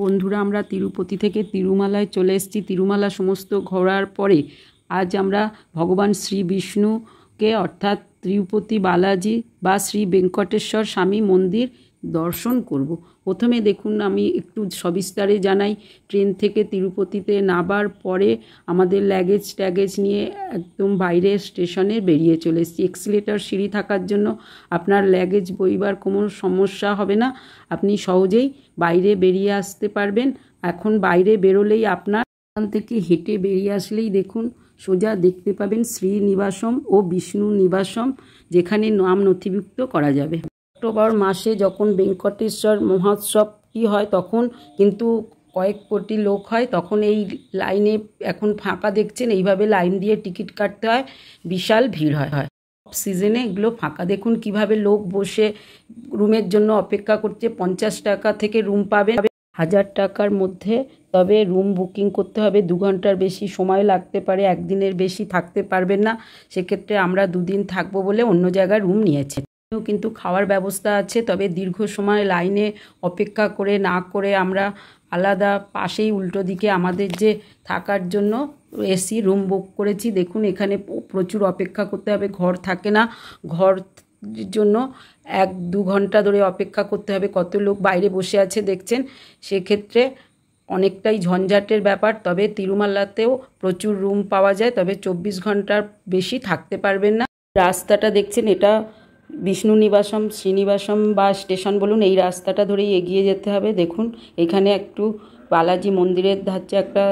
বন্ধুরা, আমরা তিরুপতি থেকে তিরুমালায় চলে এসেছি। তিরুমালা সমস্ত ঘোরার পরে আজ আমরা ভগবান শ্রী বিষ্ণুকে অর্থাৎ তিরুপতি বালাজি বা শ্রী বেঙ্কটেশ্বর স্বামী মন্দির দর্শন করব। প্রথমে দেখুন, আমি একটু সবিস্তারে জানাই। ট্রেন থেকে তিরুপতিতে নামার পরে আমাদের ট্যাগেজ নিয়ে একদম বাইরের স্টেশনে বেরিয়ে চলে এসেছি। এক্সিলেটর সিঁড়ি থাকার জন্য আপনার লাগেজ বইবার কোনো সমস্যা হবে না, আপনি সহজেই বাইরে বেরিয়ে আসতে পারবেন। এখন বাইরে বেরোলেই আপনার এখান থেকে হেঁটে বেরিয়ে আসলেই দেখুন সোজা দেখতে পাবেন শ্রীনিবাসম ও বিষ্ণু নিবাসম, যেখানে নাম নথিভুক্ত করা যাবে। অক্টোবর মাসে যখন বেঙ্কটেশ্বর মহোৎসবটি হয় তখন কিন্তু কয়েক কোটি লোক হয়। তখন এই লাইনে এখন ফাঁকা দেখছেন, এইভাবে লাইন দিয়ে টিকিট কাটতে হয়, বিশাল ভিড় হয়। সিজনে এগুলো ফাঁকা। দেখুন কিভাবে লোক বসে রুমের জন্য অপেক্ষা করছে। 50 টাকা থেকে রুম পাবেন 1000 টাকার মধ্যে, তবে রুম বুকিং করতে হবে। 2 ঘন্টার বেশি সময় লাগতে পারে, একদিনের বেশি থাকতে পারবেন না। সেক্ষেত্রে আমরা 2 দিন থাকবো বলে অন্য জায়গায় রুম নিয়েছি। কিন্তু খাওয়ার ব্যবস্থা আছে, তবে দীর্ঘ সময় লাইনে অপেক্ষা করে না করে আমরা আলাদা পাশেই উল্টো দিকে আমাদের যে থাকার জন্য এসি রুম বুক করেছি। দেখুন এখানে প্রচুর অপেক্ষা করতে হবে, ঘর থাকে না। ঘর জন্য 1-2 ঘন্টা ধরে অপেক্ষা করতে হবে। কত লোক বাইরে বসে আছে দেখছেন, সেক্ষেত্রে অনেকটাই ঝঞ্ঝাটের ব্যাপার। তবে তিরুমালাতেও প্রচুর রুম পাওয়া যায়, তবে 24 ঘন্টার বেশি থাকতে পারবেন না। রাস্তাটা দেখছেন, এটা বিষ্ণু নিবাসম, শ্রীনিবাসম বা স্টেশন বলুন, এই রাস্তাটা ধরেই এগিয়ে যেতে হবে। দেখুন এখানে একটু বালাজি মন্দিরের ধাঁচে একটা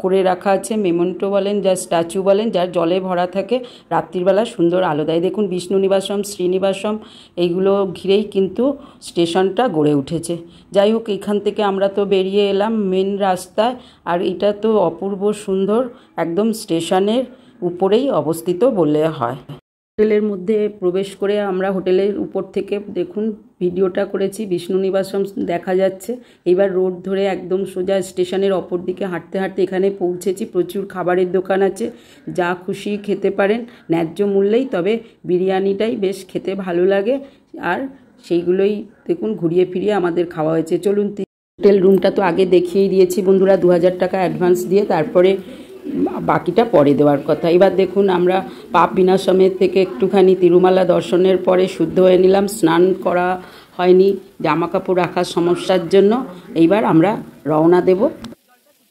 করে রাখা আছে, মেমেন্টো বলেন, যা স্ট্যাচু বলেন, যার জলে ভরা থাকে, রাত্রিবেলা সুন্দর আলো দেয়। দেখুন বিষ্ণু নিবাসম, শ্রীনিবাসম এইগুলো ঘিরেই কিন্তু স্টেশনটা গড়ে উঠেছে। যাই হোক, এখান থেকে আমরা তো বেরিয়ে এলাম মেন রাস্তায়, আর এটা তো অপূর্ব সুন্দর, একদম স্টেশনের উপরেই অবস্থিত বললে হয়। হোটেলের মধ্যে প্রবেশ করে আমরা হোটেলের উপর থেকে দেখুন ভিডিওটা করেছি, বিষ্ণু নিবাসম দেখা যাচ্ছে। এবার রোড ধরে একদম সোজা স্টেশনের অপর দিকে হাঁটতে হাঁটতে এখানে পৌঁছেছি। প্রচুর খাবারের দোকান আছে, যা খুশি খেতে পারেন ন্যায্য মূল্যেই, তবে বিরিয়ানিটাই বেশ খেতে ভালো লাগে। আর সেইগুলোই দেখুন ঘুরিয়ে ফিরিয়ে আমাদের খাওয়া হয়েছে। চলুন, হোটেল রুমটা তো আগে দেখিয়েই দিয়েছি বন্ধুরা, 2000 টাকা অ্যাডভান্স দিয়ে, তারপরে বাকিটা পরে দেওয়ার কথা। এবার দেখুন আমরা পাপ বিনাশমের থেকে একটুখানি তিরুমালা দর্শনের পরে শুদ্ধ হয়ে নিলাম। স্নান করা হয়নি জামা কাপড় রাখার সমস্যার জন্য। এইবার আমরা রওনা দেব।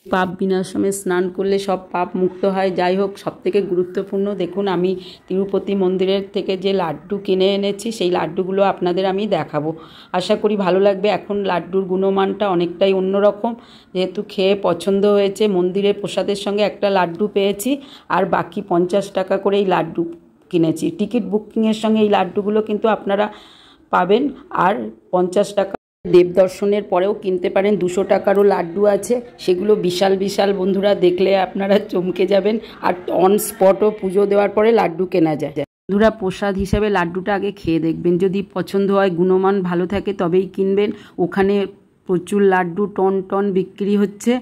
পাপ বিনাশমে স্নান করলে সব পাপ মুক্ত হয়। যাই হোক, সবথেকে গুরুত্বপূর্ণ দেখুন, আমি তিরুপতি মন্দিরের থেকে যে লাড্ডু কিনে এনেছি সেই লাড্ডুগুলো আপনাদের আমি দেখাবো। আশা করি ভালো লাগবে। এখন লাড্ডুর গুণমানটা অনেকটাই অন্যরকম, যেহেতু খেয়ে পছন্দ হয়েছে। মন্দিরের প্রসাদের সঙ্গে একটা লাড্ডু পেয়েছি, আর বাকি 50 টাকা করে এই লাড্ডু কিনেছি। টিকিট বুকিংয়ের সঙ্গে এই লাড্ডুগুলো কিন্তু আপনারা পাবেন। আর 50 টাকা দেব দর্শনের পরেও কিনতে পারেন। 200 টাকারও লাড্ডু আছে, সেগুলো বিশাল বিশাল বন্ধুরা, দেখলে আপনারা চমকে যাবেন। আর অন স্পটও পুজো দেওয়ার পরে লাড্ডু কেনা যায়। বন্ধুরা, প্রসাদ হিসাবে লাড্ডুটা আগে খেয়ে দেখবেন, যদি পছন্দ হয়, গুণমান ভালো থাকে, তবেই কিনবেন। ওখানে প্রচুর লাড্ডু টন টন বিক্রি হচ্ছে,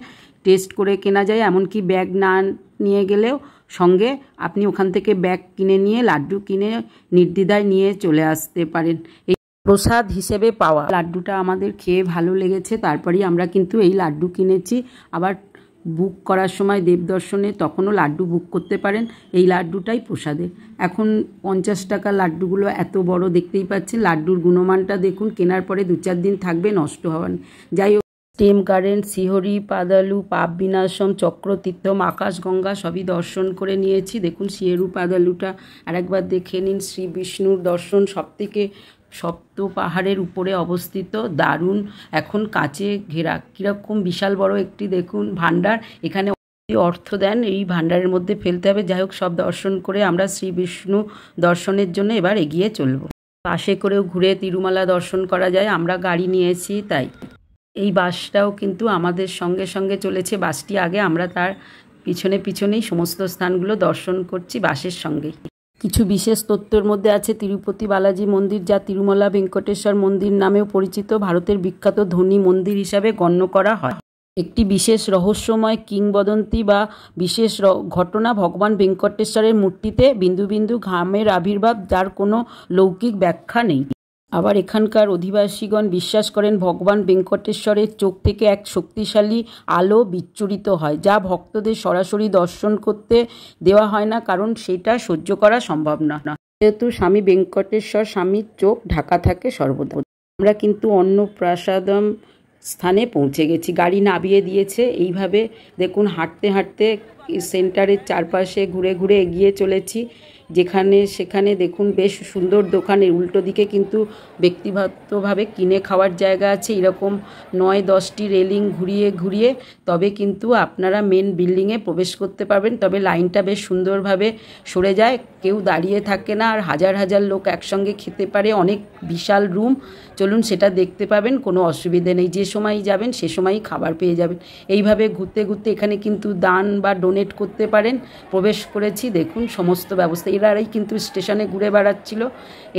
টেস্ট করে কেনা যায়। এমনকি ব্যাগ না নিয়ে গেলেও সঙ্গে আপনি ওখান থেকে ব্যাগ কিনে নিয়ে লাড্ডু কিনে নির্দ্বিধায় নিয়ে চলে আসতে পারেন। প্রসাদ হিসেবে পাওয়া লাড্ডুটা আমাদের খেয়ে ভালো লেগেছে, তারপরেই আমরা কিন্তু এই লাড্ডু কিনেছি। আবার বুক করার সময় দেবদর্শনে তখনও লাড্ডু বুক করতে পারেন। এই লাড্ডুটাই প্রসাদের। এখন 50 টাকা লাড্ডুগুলো এত বড় দেখতেই পাচ্ছেন। লাড্ডুর গুণমানটা দেখুন, কেনার পরে 2-4 দিন থাকবে, নষ্ট হওয়ার। যাই হোক, স্টেম গার্ডেন, শ্রীহরি পাদালু, পাপ বিনাশম, চক্রতীর্থম, আকাশগঙ্গা সবই দর্শন করে নিয়েছি। দেখুন শ্রীহরি পাদালুটা আরেকবার দেখে নিন। শ্রী বিষ্ণুর দর্শন, সবথেকে সপ্ত পাহাড়ের উপরে অবস্থিত, দারুণ, এখন কাঁচে ঘেরা, কীরকম বিশাল বড় একটি দেখুন ভাণ্ডার। এখানে অর্থ দেন, এই ভাণ্ডারের মধ্যে ফেলতে হবে। যাই হোক, সব দর্শন করে আমরা শ্রী বিষ্ণু দর্শনের জন্য এবার এগিয়ে চলব। বাসে করেও ঘুরে তিরুমালা দর্শন করা যায়, আমরা গাড়ি নিয়েছি তাই। এই বাসটাও কিন্তু আমাদের সঙ্গে সঙ্গে চলেছে। বাসটি আগে, আমরা তার পিছনে পিছনেই সমস্ত স্থানগুলো দর্শন করছি বাসের সঙ্গেই। কিছু বিশেষ তথ্যের মধ্যে আছে তিরুপতি বালাজি মন্দির, যা তিরুমালা ভেঙ্কটেশ্বর মন্দির নামেও পরিচিত, ভারতের বিখ্যাত ধনী মন্দির হিসাবে গণ্য করা হয়। একটি বিশেষ রহস্যময় কিংবদন্তি বা বিশেষ ঘটনা, ভগবান ভেঙ্কটেশ্বরের মূর্তিতে বিন্দু বিন্দু ঘামের আবির্ভাব, যার কোনো লৌকিক ব্যাখ্যা নেই। আবার এখানকার অধিবাসীগণ বিশ্বাস করেন ভগবান ভেঙ্কটেশ্বরের চোখ থেকে এক শক্তিশালী আলো বিচ্ছুরিত হয়, যা ভক্তদের সরাসরি দর্শন করতে দেওয়া হয় না, কারণ সেটা সহ্য করা সম্ভব না। যেহেতু স্বামী ভেঙ্কটেশ্বর স্বামীর চোখ ঢাকা থাকে সর্বদা। আমরা কিন্তু অন্নপ্রাসাদম স্থানে পৌঁছে গেছি, গাড়ি নামিয়ে দিয়েছে। এইভাবে দেখুন হাঁটতে হাঁটতে সেন্টারের চারপাশে ঘুরে ঘুরে এগিয়ে চলেছি। যেখানে সেখানে দেখুন বেশ সুন্দর দোকানের উল্টো দিকে কিন্তু ব্যক্তিগতভাবে কিনে খাওয়ার জায়গা আছে। এরকম 9-10টি রেলিং ঘুরিয়ে ঘুরিয়ে তবে কিন্তু আপনারা মেন বিল্ডিংয়ে প্রবেশ করতে পারবেন। তবে লাইনটা বেশ সুন্দরভাবে সরে যায়, কেউ দাঁড়িয়ে থাকে না, আর হাজার হাজার লোক একসঙ্গে খেতে পারে। অনেক বিশাল রুম, চলুন সেটা দেখতে পাবেন, কোনো অসুবিধে নেই। যে সময়ই যাবেন সে সময়ই খাবার পেয়ে যাবেন। এইভাবে ঘুরতে ঘুরতে এখানে কিন্তু দান বা ডোনেট করতে পারেন। প্রবেশ করেছি, দেখুন সমস্ত ব্যবস্থা। এরাই কিন্তু স্টেশনে ঘুরে বেড়াচ্ছিল।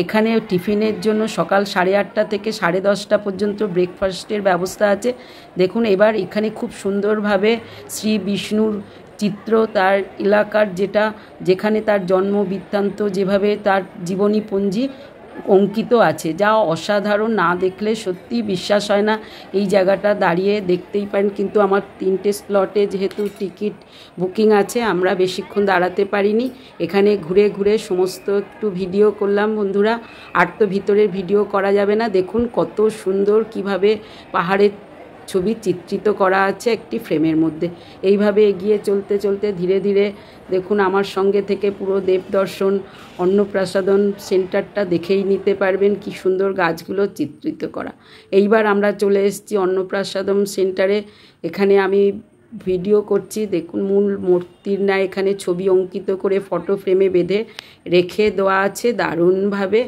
এখানে টিফিনের জন্য সকাল 8:30 থেকে 10:30 পর্যন্ত ব্রেকফাস্টের ব্যবস্থা আছে। দেখুন এবার এখানে খুব সুন্দরভাবে শ্রী বিষ্ণুর চিত্র, তার এলাকার যেখানে তার জন্ম বৃত্তান্ত, যেভাবে তার জীবনীপঞ্জি অঙ্কিত আছে, যা অসাধারণ। না দেখলে সত্যি বিশ্বাস হয় না। এই জায়গাটা দাঁড়িয়ে দেখতেই পারেন, কিন্তু আমার 3টে স্লটে যেহেতু টিকিট বুকিং আছে, আমরা বেশিক্ষণ দাঁড়াতে পারিনি। এখানে ঘুরে ঘুরে সমস্ত একটু ভিডিও করলাম বন্ধুরা। আর তো ভিতরের ভিডিও করা যাবে না। দেখুন কত সুন্দর কিভাবে পাহাড়ের ছবি চিত্রিত করা আছে একটি ফ্রেমের মধ্যে। এইভাবে এগিয়ে চলতে চলতে ধীরে ধীরে দেখুন আমার সঙ্গে থেকে পুরো দেবদর্শন অন্নপ্রাসাদন সেন্টারটা দেখেই নিতে পারবেন, কি সুন্দর গাছগুলো চিত্রিত করা। এইবার আমরা চলে এসেছি অন্নপ্রাসাদম সেন্টারে। এখানে আমি ভিডিও করছি। দেখুন মূল মূর্তির ন্যায় এখানে ছবি অঙ্কিত করে ফটো ফ্রেমে বেঁধে রেখে দেওয়া আছে দারুণভাবে,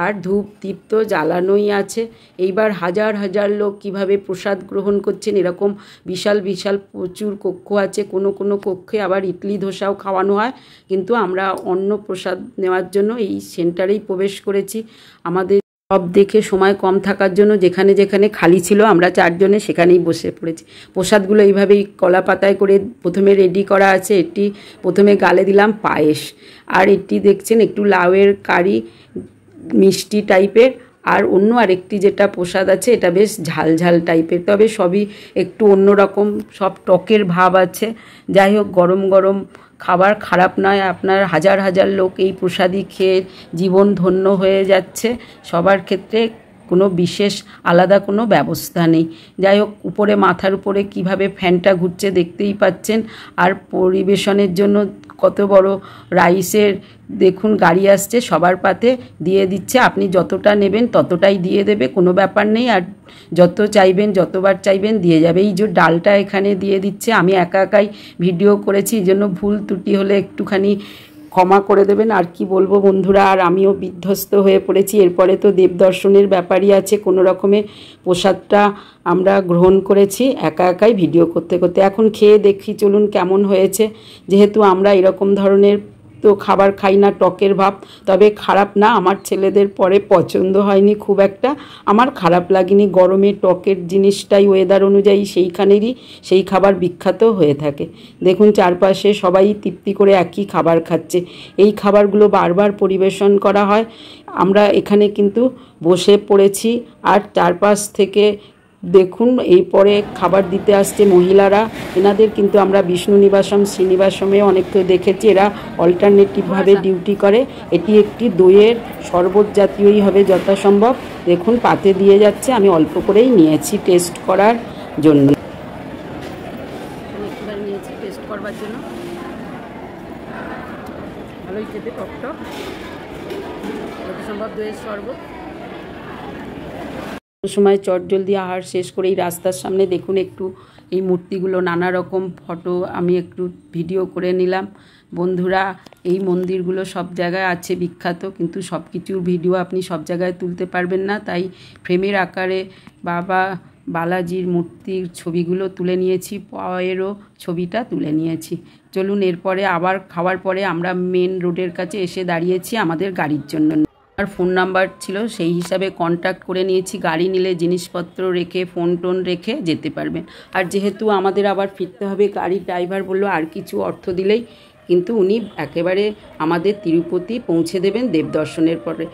আর ধূপ দীপ তো জ্বালানোই আছে। এইবার হাজার হাজার লোক কিভাবে প্রসাদ গ্রহণ করছেন। এরকম বিশাল বিশাল প্রচুর কক্ষ আছে, কোনো কোনো কক্ষে আবার ইডলি ধোসাও খাওয়ানো হয়। কিন্তু আমরা অন্ন প্রসাদ নেওয়ার জন্য এই সেন্টারেই প্রবেশ করেছি। আমাদের সব দেখে সময় কম থাকার জন্য যেখানে যেখানে খালি ছিল আমরা 4 জনে সেখানেই বসে পড়েছি। প্রসাদগুলো এইভাবেই কলা পাতায় করে প্রথমে রেডি করা আছে। এটি প্রথমে গালে দিলাম পায়েস, আর এটি দেখছেন একটু লাউয়ের কারি মিষ্টি টাইপের, আর অন্য আরেকটি যেটা প্রসাদ আছে এটা বেশ ঝাল ঝাল টাইপের, তবে সবই একটু অন্যরকম, সব টকের ভাব আছে। যাই হোক, গরম গরম খাবার খারাপ নয়। আপনার হাজার হাজার লোক এই প্রসাদই খেয়ে জীবন ধন্য হয়ে যাচ্ছে। সবার ক্ষেত্রে কোনো বিশেষ আলাদা কোনো ব্যবস্থা নেই। যাই হোক, উপরে মাথার উপরে কিভাবে ফ্যানটা ঘুরছে দেখতেই পাচ্ছেন। আর পরিবেশনের জন্য কত বড় রাইসের দেখুন গাড়ি আসছে, সবার পাতে দিয়ে দিচ্ছে। আপনি যতটা নেবেন ততটাই দিয়ে দেবে, কোনো ব্যাপার নেই। আর যত চাইবেন যতবার চাইবেন দিয়ে যাবে। এই যে ডালটা এখানে দিয়ে দিচ্ছে। আমি একা একাই ভিডিও করেছি, এই জন্য ভুল ত্রুটি হলে একটুখানি ক্ষমা করে দেবেন। আর কি বলবো বন্ধুরা, আর আমিও বিধ্বস্ত হয়ে পড়েছি। এরপরে তো দেবদর্শনের ব্যাপারই আছে। কোনো রকমে প্রসাদটা আমরা গ্রহণ করেছি একা একাই ভিডিও করতে করতে। এখন খেয়ে দেখি চলুন কেমন হয়েছে। যেহেতু আমরা এরকম ধরনের তো খাবার খাই না, টকের ভাব, তবে খারাপ না। আমার ছেলেদের পরে পছন্দ হয়নি খুব একটা, আমার খারাপ লাগেনি। গরমে টকের জিনিসটাই ওয়েদার অনুযায়ী সেইখানেরই সেই খাবার বিখ্যাত হয়ে থাকে। দেখুন চারপাশে সবাই তৃপ্তি করে একই খাবার খাচ্ছে। এই খাবারগুলো বারবার পরিবেশন করা হয়। আমরা এখানে কিন্তু বসে পড়েছি, আর চারপাশ থেকে দেখুন এই পরে খাবার দিতে আসছে মহিলারা। এনাদের কিন্তু আমরা বিষ্ণু নিবাসম শ্রীনিবাসমে অনেককে দেখেছি, এরা অল্টারনেটিভভাবে ডিউটি করে। এটি একটি দইয়ের শরবত জাতীয়ই হবে যথাসম্ভব। দেখুন পাতে দিয়ে যাচ্ছে, আমি অল্প করেই নিয়েছি টেস্ট করার জন্য। নিয়েছি টেস্ট করবার জন্য। ভালোই খেতে, টকটক যথাসম্ভব দইয়ের শরবত। সময় চটজলদি আহার শেষ করে এই রাস্তার সামনে দেখুন একটু এই মূর্তিগুলো, নানা রকম ফটো আমি একটু ভিডিও করে নিলাম। বন্ধুরা, এই মন্দিরগুলো সব জায়গায় আছে বিখ্যাত, কিন্তু সব কিছুর ভিডিও আপনি সব জায়গায় তুলতে পারবেন না। তাই ফ্রেমের আকারে বাবা বালাজির মূর্তির ছবিগুলো তুলে নিয়েছি, পায়েরও ছবিটা তুলে নিয়েছি। চলুন এরপরে আবার খাওয়ার পরে আমরা মেন রোডের কাছে এসে দাঁড়িয়েছি আমাদের গাড়ির জন্য। আর ফোন নাম্বার ছিল, সেই হিসাবে কন্ট্যাক্ট করে নিয়েছি। গাড়ি নিলে জিনিসপত্র রেখে ফোন টোন রেখে যেতে পারবেন। আর যেহেতু আমাদের আবার ফিরতে হবে, গাড়ির ড্রাইভার বললো আর কিছু অর্থ দিলেই কিন্তু উনি একেবারে আমাদের তিরুপতি পৌঁছে দেবেন দেবদর্শনের পরে।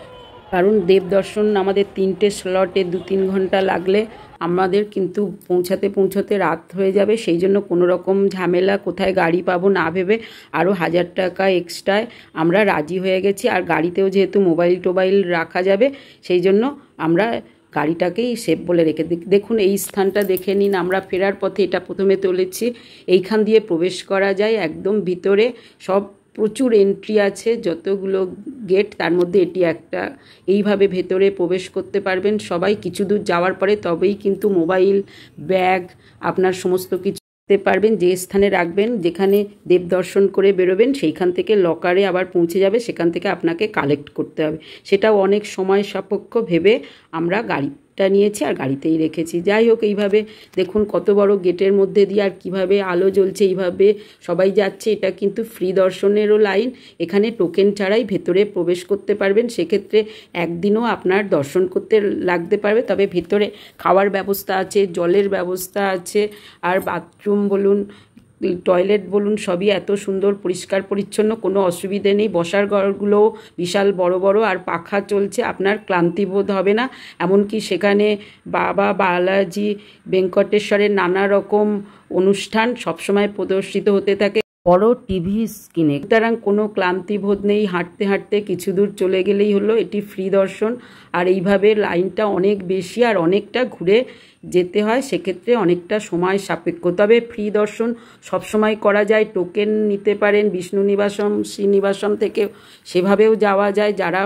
কারণ দেব দর্শন আমাদের 3টে স্লটে 2-3 ঘন্টা লাগলে আমাদের কিন্তু পৌঁছাতে রাত হয়ে যাবে। সেই জন্য কোনো রকম ঝামেলা, কোথায় গাড়ি পাবো না ভেবে আরও 1000 টাকা এক্সট্রায় আমরা রাজি হয়ে গেছি। আর গাড়িতেও যেহেতু মোবাইল টোবাইল রাখা যাবে, সেই জন্য আমরা গাড়িটাকেই সেফ বলে রেখে দেখুন এই স্থানটা দেখে নিন। আমরা ফেরার পথে এটা প্রথমে তুলেছি, এইখান দিয়ে প্রবেশ করা যায় একদম ভিতরে। সব প্রচুর এন্ট্রি আছে, যতগুলো গেট তার মধ্যে এটি একটা। এইভাবে ভেতরে প্রবেশ করতে পারবেন সবাই। কিছু দূর যাওয়ার পরে তবেই কিন্তু মোবাইল, ব্যাগ, আপনার সমস্ত কিছু দিতে পারবেন। যে স্থানে রাখবেন, যেখানে দেব দর্শন করে বেরোবেন, সেইখান থেকে লকারে আবার পৌঁছে যাবে, সেখান থেকে আপনাকে কালেক্ট করতে হবে। সেটাও অনেক সময় সাপেক্ষ ভেবে আমরা গাড়িটা নিয়েছি আর গাড়িতেই রেখেছি। যাই হোক, এইভাবে দেখুন কত বড় গেটের মধ্যে দিয়ে আর কিভাবে আলো জ্বলছে, এইভাবে সবাই যাচ্ছে। এটা কিন্তু ফ্রি দর্শনেরও লাইন, এখানে টোকেন ছাড়াই ভেতরে প্রবেশ করতে পারবেন। সেক্ষেত্রে একদিনও আপনার দর্শন করতে লাগতে পারবে। তবে ভেতরে খাওয়ার ব্যবস্থা আছে, জলের ব্যবস্থা আছে, আর বাথরুম বলুন, টয়লেট বলুন, সবই এত সুন্দর পরিষ্কার পরিচ্ছন্ন, কোনো অসুবিধে নেই। বসার ঘরগুলোও বিশাল বড় বড়, আর পাখা চলছে, আপনার ক্লান্তিবোধ হবে না। এমনকি সেখানে বাবা বালাজি ভেঙ্কটেশ্বরের নানা রকম অনুষ্ঠান সবসময় প্রদর্শিত হতে থাকে বড় টিভি স্ক্রিনে, সুতরাং কোনো ক্লান্তিবোধ নেই। হাঁটতে হাঁটতে কিছু দূর চলে গেলেই হলো। এটি ফ্রি দর্শন, আর এইভাবে লাইনটা অনেক বেশি আর অনেকটা ঘুরে যেতে হয়, সেক্ষেত্রে অনেকটা সময় সাপেক্ষ। তবে ফ্রি দর্শন সবসময় করা যায়, টোকেন নিতে পারেন। বিষ্ণু নিবাসম, শ্রীনিবাসম থেকে সেভাবেও যাওয়া যায়, যারা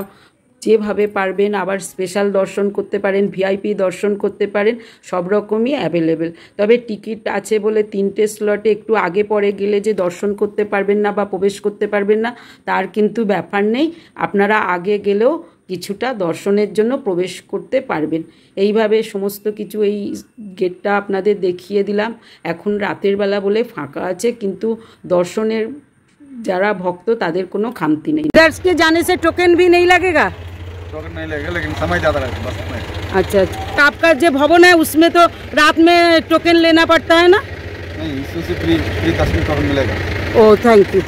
যেভাবে পারবেন। আবার স্পেশাল দর্শন করতে পারেন, ভিআইপি দর্শন করতে পারেন, সব রকমই অ্যাভেলেবেল। তবে টিকিট আছে বলে 3টে স্লটে একটু আগে পরে গেলে যে দর্শন করতে পারবেন না বা প্রবেশ করতে পারবেন না, তার কিন্তু ব্যাপার নেই। আপনারা আগে গেলেও কিছুটা দর্শনের জন্য প্রবেশ করতে পারবেন। এইভাবে সমস্ত কিছু, এই গেটটা আপনাদের দেখিয়ে দিলাম। এখন রাতের বেলা বলে ফাঁকা আছে, কিন্তু দর্শনের যারা ভক্ত তাদের কোনো খামতি নেই। दर्श के जाने से टोकन भी नहीं लगेगा? टोकन नहीं लगेगा, लेकिन समय ज़्यादा लगेगा बस में। अच्छा, तो आपका जो भवन है उसमें तो रात में टोकन लेना पड़ता है ना? नहीं, इससे फ्री दर्शन टोकन मिलेगा। ओ थैंक यू।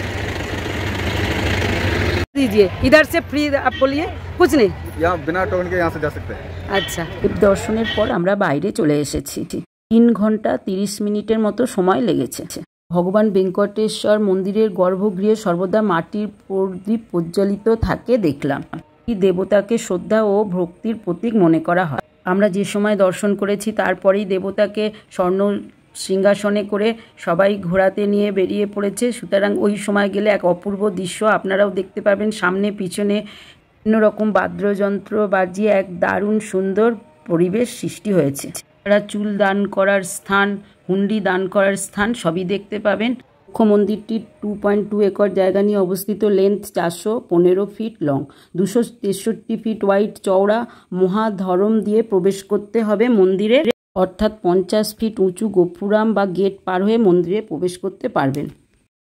दीजिए इधर से फ्री, आप बोलिए। कुछ नहीं, यहाँ बिना टोकन के यहाँ से जा सकते हैं। আচ্ছা, দর্শনের পর আমরা বাইরে চলে এসেছি। 3 ঘন্টা 30 মিনিটের মতো সময় লেগেছে। ভগবান ভেঙ্কটেশ্বর মন্দিরের গর্ভগৃহে সর্বদা মাটির প্রদীপ প্রজ্বলিত থাকে দেখলাম। এই দেবতাকে শ্রদ্ধা ও ভক্তির প্রতীক মনে করা হয়। আমরা যে সময় দর্শন করেছি তারপরেই দেবতাকে স্বর্ণ সিংহাসনে করে সবাই ঘোরাতে নিয়ে বেরিয়ে পড়েছে। সুতরাং ওই সময় গেলে এক অপূর্ব দৃশ্য আপনারাও দেখতে পাবেন। সামনে পিছনে বিভিন্ন রকম বাদ্যযন্ত্র বাজিয়ে এক দারুণ সুন্দর পরিবেশ সৃষ্টি হয়েছে। তারা চুল দান করার স্থান, হুন্ডি দান করার স্থান সবই দেখতে পাবেন। মুখ্য মন্দিরটি 2.2 একর জায়গা নিয়ে অবস্থিত। Length 415 feet long, 263 fit wide, চওড়া। মহাধরম দিয়ে প্রবেশ করতে হবে মন্দিরে, অর্থাৎ 50 ফিট উঁচু গোপুরাম বা গেট পার হয়ে মন্দিরে প্রবেশ করতে পারবেন।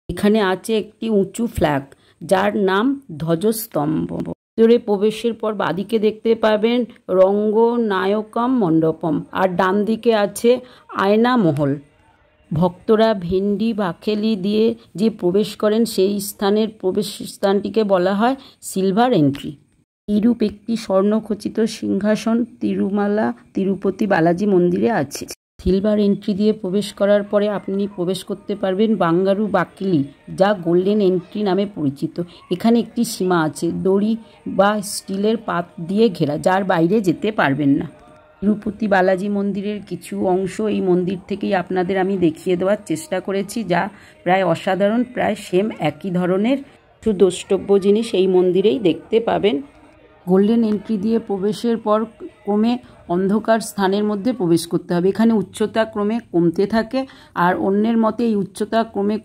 এখানে আছে একটি উঁচু ফ্ল্যাগ, যার নাম ধ্বজস্তম্ভ। ভিতরে প্রবেশের পর বাদিকে দেখতে পাবেন রঙ্গনায়কম মণ্ডপম, আর ডান দিকে আছে আয়না মহল। ভক্তরা ভেন্ডি বাখেলি দিয়ে যে প্রবেশ করেন সেই স্থানের প্রবেশ স্থানটিকে বলা হয় সিলভার এন্ট্রি। এইরূপ একটি স্বর্ণখচিত সিংহাসন তিরুমালা তিরুপতি বালাজি মন্দিরে আছে। সিলভার এন্ট্রি দিয়ে প্রবেশ করার পরে আপনি প্রবেশ করতে পারবেন বাঙ্গারু বাকিলি, যা গোল্ডেন এন্ট্রি নামে পরিচিত। এখানে একটি সীমা আছে, দড়ি বা স্টিলের পাত দিয়ে ঘেরা, যার বাইরে যেতে পারবেন না। তিরুপতি বালাজি মন্দিরের কিছু অংশ এই মন্দির থেকেই আপনাদের আমি দেখিয়ে দেওয়ার চেষ্টা করেছি, যা প্রায় অসাধারণ, প্রায় সেম একই ধরনের কিছু দ্রষ্টব্য জিনিস এই মন্দিরেই দেখতে পাবেন। গোল্ডেন এন্ট্রি দিয়ে প্রবেশের পর ক্রমে অন্ধকার স্থানের মধ্যে প্রবেশ করতে হবে। এখানে উচ্চতা ক্রমে কমতে থাকে, আর অন্যের মতে এই উচ্চতা ক্রমে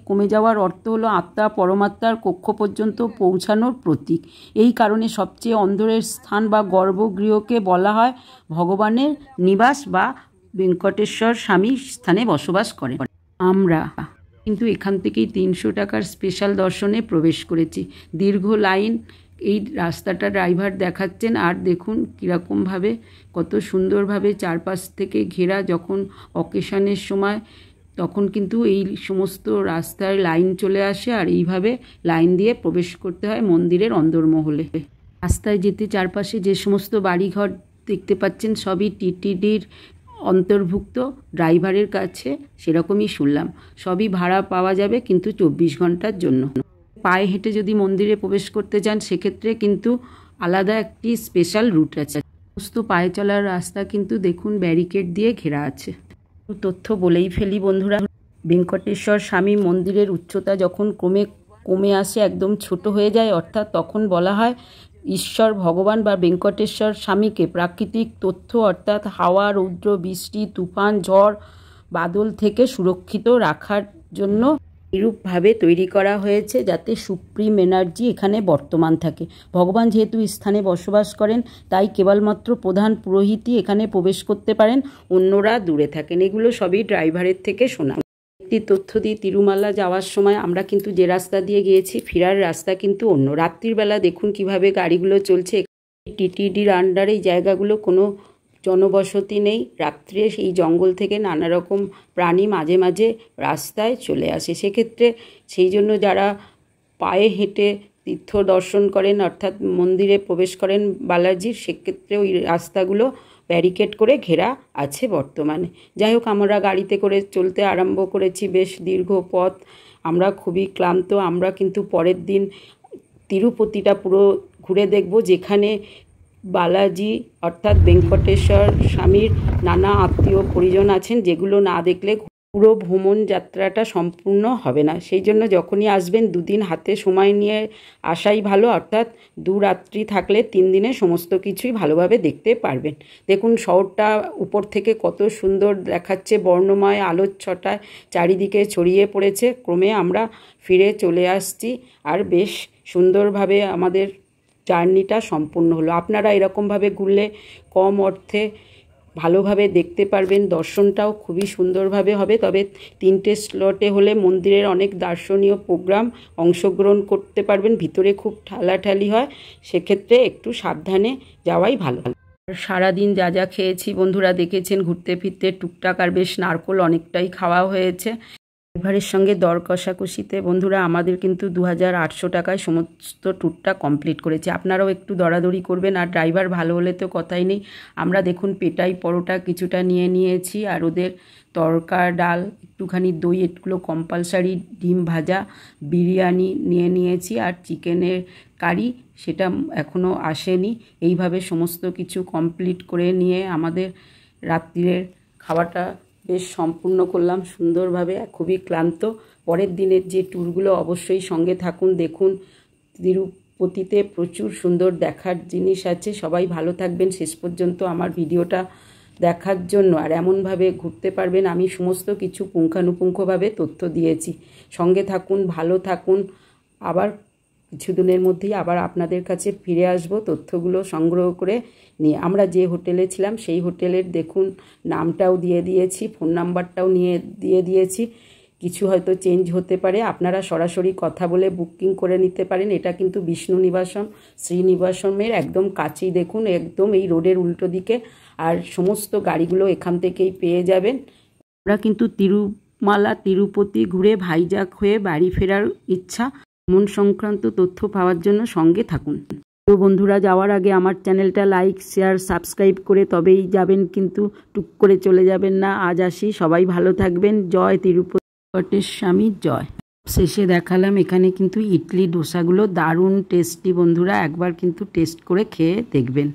কমে যাওয়ার অর্থ হলো আত্মা পরমাত্মার কক্ষ পর্যন্ত পৌঁছানোর প্রতীক। এই কারণে সবচেয়ে অন্ধকারের স্থান বা গর্ভগৃহকে বলা হয় ভগবানের নিবাস বা ভেঙ্কটেশ্বর স্বামী স্থানে বসবাস করে। আমরা কিন্তু এখান থেকেই 300 টাকার স্পেশাল দর্শনে প্রবেশ করেছি। দীর্ঘ লাইন, এই রাস্তাটা ড্রাইভার দেখাচ্ছেন, আর দেখুন কীরকমভাবে কত সুন্দরভাবে চারপাশ থেকে ঘেরা। যখন অকেশনের সময় তখন কিন্তু এই সমস্ত রাস্তায় লাইন চলে আসে, আর এইভাবে লাইন দিয়ে প্রবেশ করতে হয় মন্দিরের অন্দরমহলে। রাস্তায় যেতে চারপাশে যে সমস্ত বাড়িঘর দেখতে পাচ্ছেন সবই টিটিডির অন্তর্ভুক্ত। ড্রাইভারের কাছে সেরকমই শুনলাম, সবই ভাড়া পাওয়া যাবে কিন্তু 24 ঘন্টার জন্য। পায়ে হেঁটে যদি মন্দিরে প্রবেশ করতে চান সেক্ষেত্রে কিন্তু আলাদা একটি স্পেশাল রুট আছে। সমস্ত পায়ে চলার রাস্তা কিন্তু দেখুন ব্যারিকেড দিয়ে ঘেরা আছে। তথ্য বলেই ফেলি বন্ধুরা, বেঙ্কটেশ্বর স্বামী মন্দিরের উচ্চতা যখন কমে আসে, একদম ছোট হয়ে যায়, অর্থাৎ তখন বলা হয় ঈশ্বর ভগবান বা বেঙ্কটেশ্বর স্বামীকে প্রাকৃতিক তথ্য অর্থাৎ হাওয়া, রৌদ্র, বৃষ্টি, তুফান, ঝড়, বাদল থেকে সুরক্ষিত রাখার জন্য এরূপভাবে তৈরি করা হয়েছে যাতে সুপ্রিম এনার্জি এখানে বর্তমান থাকে। ভগবান যেহেতু স্থানে বসবাস করেন তাই কেবলমাত্র প্রধান পুরোহিতই এখানে প্রবেশ করতে পারেন, অন্যরা দূরে থাকেন। এগুলো সবই ড্রাইভারের থেকে শোনা। একটি তথ্য দিই, তিরুমালা যাওয়ার সময় আমরা কিন্তু যে রাস্তা দিয়ে গিয়েছি ফেরার রাস্তা কিন্তু অন্য। রাত্রির বেলা দেখুন কিভাবে গাড়িগুলো চলছে। টিটিডির আন্ডারে এই জায়গাগুলো কোনো জনবসতি নেই। রাত্রে এই জঙ্গল থেকে নানা রকম প্রাণী মাঝে মাঝে রাস্তায় চলে আসে। সেক্ষেত্রে সেই জন্য যারা পায়ে হেঁটে তীর্থ দর্শন করেন অর্থাৎ মন্দিরে প্রবেশ করেন বালাজির, সেক্ষেত্রে ওই রাস্তাগুলো ব্যারিকেড করে ঘেরা আছে বর্তমানে। যাই হোক, আমরা গাড়িতে করে চলতে আরম্ভ করেছি, বেশ দীর্ঘ পথ, আমরা খুবই ক্লান্ত। আমরা কিন্তু পরের দিন তিরুপতিটা পুরো ঘুরে দেখব, যেখানে বালাজি অর্থাৎ বেঙ্কটেশ্বর স্বামীর নানা আত্মীয় পরিজন আছেন, যেগুলো না দেখলে পুরো ভ্রমণ যাত্রাটা সম্পূর্ণ হবে না। সেই জন্য যখনই আসবেন 2 দিন হাতে সময় নিয়ে আসাই ভালো, অর্থাৎ 2 রাত্রি থাকলে 3 দিনে সমস্ত কিছুই ভালোভাবে দেখতে পারবেন। দেখুন শহরটা উপর থেকে কত সুন্দর দেখাচ্ছে, বর্ণময় আলোর ছটায় চারিদিকে ছড়িয়ে পড়েছে। ক্রমে আমরা ফিরে চলে আসছি আর বেশ সুন্দরভাবে আমাদের জার্নিটা সম্পূর্ণ হলো। আপনারা এরকমভাবে ঘুরলে কম অর্থে ভালোভাবে দেখতে পারবেন, দর্শনটাও খুবই সুন্দরভাবে হবে। তবে 3টে স্লটে হলে মন্দিরের অনেক দর্শনীয় প্রোগ্রাম অংশগ্রহণ করতে পারবেন। ভিতরে খুব ঠালাঠালি হয়, সেক্ষেত্রে একটু সাবধানে যাওয়াই ভালো। সারাদিন যা যা খেয়েছি বন্ধুরা দেখেছেন, ঘুরতে ফিরতে টুকটাক আর বেশ নারকোল অনেকটাই খাওয়া হয়েছে। ড্রাইভারের সঙ্গে দর কষাকষিতে বন্ধুরা আমাদের কিন্তু 2800 টাকায় সমস্ত ট্যুরটা কমপ্লিট করেছে। আপনারাও একটু দরাদরি করবেন, আর ড্রাইভার ভালো হলে তো কথাই নেই। আমরা দেখুন পেটাই পরোটা কিছুটা নিয়ে নিয়েছি, আর ওদের তড়কা ডাল, একটুখানি দই, এগুলো কম্পালসারি, ডিম ভাজা, বিরিয়ানি নিয়ে নিয়েছি, আর চিকেনের কারি সেটা এখনও আসেনি। এইভাবে সমস্ত কিছু কমপ্লিট করে নিয়ে আমাদের রাত্রিরের খাওয়াটা বেশ সম্পূর্ণ করলাম সুন্দরভাবে। খুবই ক্লান্ত। পরের দিনের যে ট্যুরগুলো অবশ্যই সঙ্গে থাকুন, দেখুন। তিরুপতিতে প্রচুর সুন্দর দেখার জিনিস আছে। সবাই ভালো থাকবেন শেষ পর্যন্ত আমার ভিডিওটা দেখার জন্য, আর এমনভাবে ঘুরতে পারবেন আমি সমস্ত কিছু পুঙ্খানুপুঙ্খভাবে তথ্য দিয়েছি। সঙ্গে থাকুন, ভালো থাকুন। আবার কিছুদিনের মধ্যেই আবার আপনাদের কাছে ফিরে আসব তথ্যগুলো সংগ্রহ করে নিয়ে। আমরা যে হোটেলে ছিলাম সেই হোটেলের দেখুন নামটাও দিয়ে দিয়েছি, ফোন নাম্বারটাও দিয়ে দিয়েছি। কিছু হয়তো চেঞ্জ হতে পারে, আপনারা সরাসরি কথা বলে বুকিং করে নিতে পারেন। এটা কিন্তু বিষ্ণু নিবাসম শ্রীনিবাসমের একদম কাছেই, দেখুন একদম এই রোডের উল্টো দিকে, আর সমস্ত গাড়িগুলো এখান থেকেই পেয়ে যাবেন। আমরা কিন্তু তিরুমালা তিরুপতি ঘুরে ভাইজাগ হয়ে বাড়ি ফেরার ইচ্ছা। মন সংক্রান্ত তথ্য পাওয়ার জন্য সঙ্গে থাকুন। তো বন্ধুরা, যাওয়ার আগে আমার চ্যানেলটা লাইক, শেয়ার, সাবস্ক্রাইব করে তবেই যাবেন, কিন্তু টুক করে চলে যাবেন না। আজ আসি, সবাই ভালো থাকবেন। জয় তিরুপতি স্বামী জয়। শেষে দেখালাম এখানে কিন্তু ইডলি ডোসাগুলো দারুণ টেস্টি বন্ধুরা, একবার কিন্তু টেস্ট করে খেয়ে দেখবেন।